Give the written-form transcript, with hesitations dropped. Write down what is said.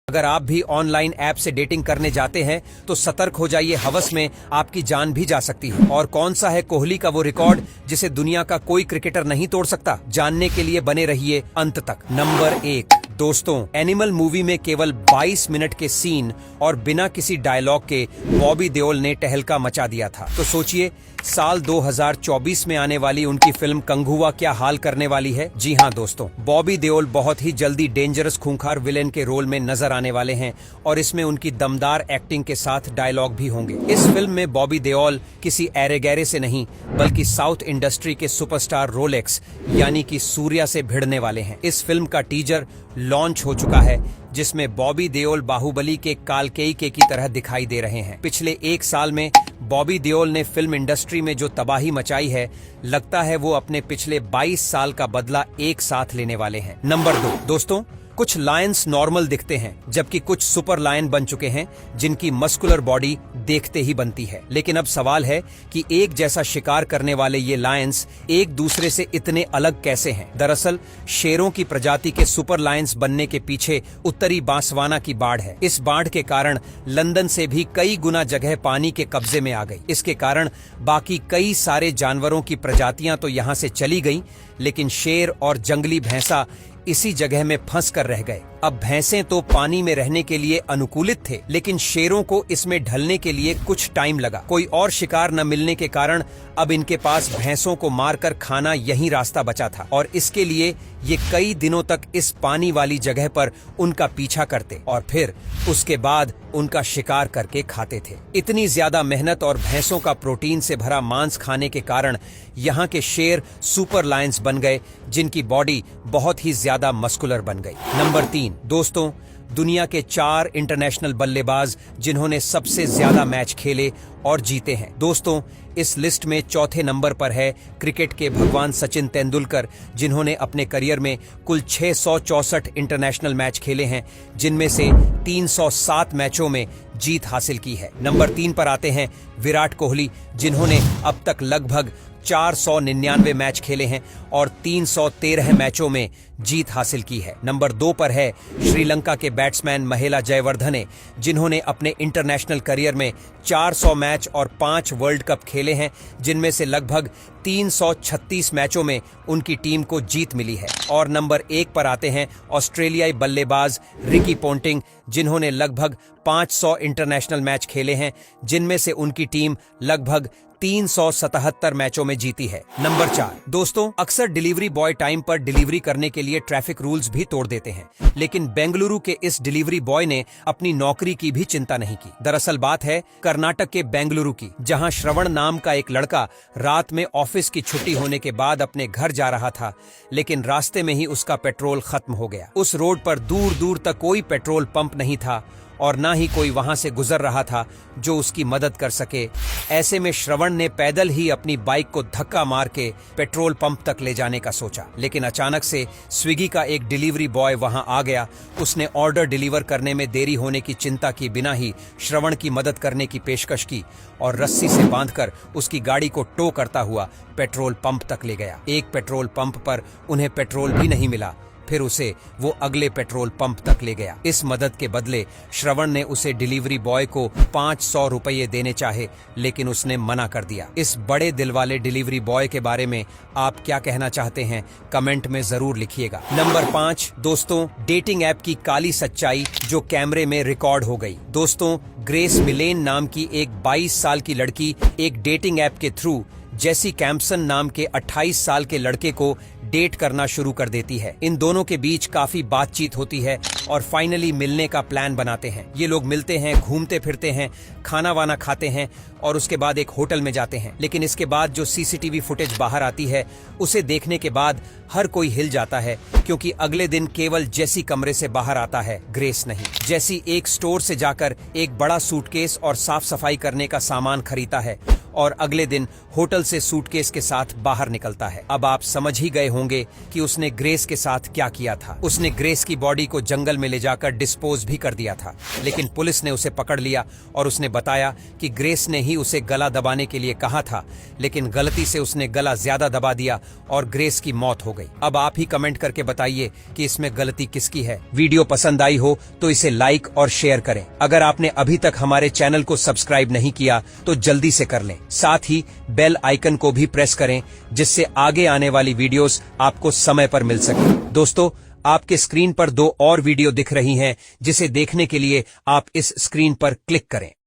अगर आप भी ऑनलाइन ऐप से डेटिंग करने जाते हैं तो सतर्क हो जाइए, हवस में आपकी जान भी जा सकती है। और कौन सा है कोहली का वो रिकॉर्ड जिसे दुनिया का कोई क्रिकेटर नहीं तोड़ सकता? जानने के लिए बने रहिए अंत तक। नंबर 1 दोस्तों, एनिमल मूवी में केवल 22 मिनट के सीन और बिना किसी डायलॉग के बॉबी देओल ने टहलका मचा दिया था। तो सोचिए साल 2024 में आने वाली उनकी फिल्म कंगुआ क्या हाल करने वाली है। जी हाँ दोस्तों, बॉबी देओल बहुत ही जल्दी डेंजरस खूंखार विलेन के रोल में नजर आने वाले हैं और इसमें उनकी दमदार एक्टिंग के साथ डायलॉग भी होंगे। इस फिल्म में बॉबी देओल किसी ऐरे गैरे से नहीं बल्कि साउथ इंडस्ट्री के सुपरस्टार रोलेक्स यानी कि सूर्या से भिड़ने वाले हैं। इस फिल्म का टीजर लॉन्च हो चुका है जिसमें बॉबी देओल बाहुबली के कालकेयी के की तरह दिखाई दे रहे हैं। पिछले 1 साल में बॉबी देओल ने फिल्म इंडस्ट्री में जो तबाही मचाई है, लगता है वो अपने पिछले 22 साल का बदला एक साथ लेने वाले हैं। नंबर 2 दोस्तों, कुछ लायंस नॉर्मल दिखते हैं जबकि कुछ सुपर लायन बन चुके हैं जिनकी मस्कुलर बॉडी देखते ही बनती है। लेकिन अब सवाल है कि एक जैसा शिकार करने वाले ये लायंस एक दूसरे से इतने अलग कैसे हैं? दरअसल शेरों की प्रजाति के सुपर लायंस बनने के पीछे उत्तरी बांसवाना की बाढ़ है। इस बाढ़ के कारण लंदन से भी कई गुना जगह पानी के कब्जे में आ गई। इसके कारण बाकी कई सारे जानवरों की प्रजातियां तो यहाँ से चली गईं, लेकिन शेर और जंगली भैंसा इसी जगह में फंस कर रह गए। अब भैंसें तो पानी में रहने के लिए अनुकूलित थे, लेकिन शेरों को इसमें ढलने के लिए कुछ टाइम लगा। कोई और शिकार न मिलने के कारण अब इनके पास भैंसों को मारकर खाना यही रास्ता बचा था और इसके लिए ये कई दिनों तक इस पानी वाली जगह पर उनका पीछा करते और फिर उसके बाद उनका शिकार करके खाते थे। इतनी ज्यादा मेहनत और भैंसों का प्रोटीन से भरा मांस खाने के कारण यहाँ के शेर सुपर लायंस बन गए जिनकी बॉडी बहुत ही ज्यादा मस्कुलर बन गई। नंबर 3 दोस्तों, दुनिया के 4 इंटरनेशनल बल्लेबाज जिन्होंने सबसे ज्यादा मैच खेले और जीते हैं। दोस्तों, इस लिस्ट में चौथे नंबर पर है क्रिकेट के भगवान सचिन तेंदुलकर, जिन्होंने अपने करियर में कुल 664 इंटरनेशनल मैच खेले हैं, जिनमें से 307 मैचों में जीत हासिल की है। नंबर 3 पर आते हैं विराट कोहली, जिन्होंने अब तक लगभग 499 मैच खेले हैं और 313 मैचों में जीत हासिल की है। नंबर 2 पर है श्रीलंका के बैट्समैन महिला जयवर्धने, जिन्होंने अपने इंटरनेशनल करियर में 400 मैच और 5 वर्ल्ड कप खेले हैं, जिनमें से लगभग 336 मैचों में उनकी टीम को जीत मिली है। और नंबर 1 पर आते हैं ऑस्ट्रेलियाई बल्लेबाज रिकी पोंटिंग, जिन्होंने लगभग 500 इंटरनेशनल मैच खेले हैं, जिनमें से उनकी टीम लगभग 377 मैचों में जीती है। नंबर 4 दोस्तों, अक्सर डिलीवरी बॉय टाइम पर डिलीवरी करने के लिए ट्रैफिक रूल्स भी तोड़ देते हैं, लेकिन बेंगलुरु के इस डिलीवरी बॉय ने अपनी नौकरी की भी चिंता नहीं की। दरअसल बात है कर्नाटक के बेंगलुरु की, जहां श्रवण नाम का एक लड़का रात में ऑफिस की छुट्टी होने के बाद अपने घर जा रहा था, लेकिन रास्ते में ही उसका पेट्रोल खत्म हो गया। उस रोड पर दूर दूर तक कोई पेट्रोल पंप नहीं था और ना ही कोई वहां से गुजर रहा था जो उसकी मदद कर सके। ऐसे में श्रवण ने पैदल ही अपनी बाइक को धक्का मार के पेट्रोल पंप तक ले जाने का सोचा, लेकिन अचानक से स्विगी का एक डिलीवरी बॉय वहां आ गया। उसने ऑर्डर डिलीवर करने में देरी होने की चिंता की बिना ही श्रवण की मदद करने की पेशकश की और रस्सी से बांधकर उसकी गाड़ी को टो करता हुआ पेट्रोल पंप तक ले गया। एक पेट्रोल पंप पर उन्हें पेट्रोल भी नहीं मिला, फिर उसे वो अगले पेट्रोल पंप तक ले गया। इस मदद के बदले श्रवण ने उसे डिलीवरी बॉय को 500 रुपये देने चाहे, लेकिन उसने मना कर दिया। इस बड़े दिल वाले डिलीवरी बॉय के बारे में आप क्या कहना चाहते हैं? कमेंट में जरूर लिखिएगा। नंबर 5 दोस्तों, डेटिंग ऐप की काली सच्चाई जो कैमरे में रिकॉर्ड हो गई। दोस्तों, ग्रेस मिलेन नाम की एक 22 साल की लड़की एक डेटिंग ऐप के थ्रू जेसी कैम्पसन नाम के 28 साल के लड़के को डेट करना शुरू कर देती है। इन दोनों के बीच काफी बातचीत होती है और फाइनली मिलने का प्लान बनाते हैं। ये लोग मिलते हैं, घूमते फिरते हैं, खाना वाना खाते हैं और उसके बाद एक होटल में जाते हैं। लेकिन इसके बाद जो सीसीटीवी फुटेज बाहर आती है, उसे देखने के बाद हर कोई हिल जाता है, क्योंकि अगले दिन केवल जेसी कमरे से बाहर आता है, ग्रेस नहीं। जेसी एक स्टोर से जाकर एक बड़ा सूटकेस और साफ सफाई करने का सामान खरीदता है और अगले दिन होटल से सूटकेस के साथ बाहर निकलता है। अब आप समझ ही गए होंगे कि उसने ग्रेस के साथ क्या किया था। उसने ग्रेस की बॉडी को जंगल में ले जाकर डिस्पोज भी कर दिया था, लेकिन पुलिस ने उसे पकड़ लिया और उसने बताया कि ग्रेस ने ही उसे गला दबाने के लिए कहा था, लेकिन गलती से उसने गला ज्यादा दबा दिया और ग्रेस की मौत हो गई। अब आप ही कमेंट करके बताइए कि इसमें गलती किसकी है। वीडियो पसंद आई हो तो इसे लाइक और शेयर करें। अगर आपने अभी तक हमारे चैनल को सब्सक्राइब नहीं किया तो जल्दी से कर लें। साथ ही बेल आइकन को भी प्रेस करें, जिससे आगे आने वाली वीडियोस आपको समय पर मिल सके। दोस्तों, आपके स्क्रीन पर 2 और वीडियो दिख रही हैं, जिसे देखने के लिए आप इस स्क्रीन पर क्लिक करें।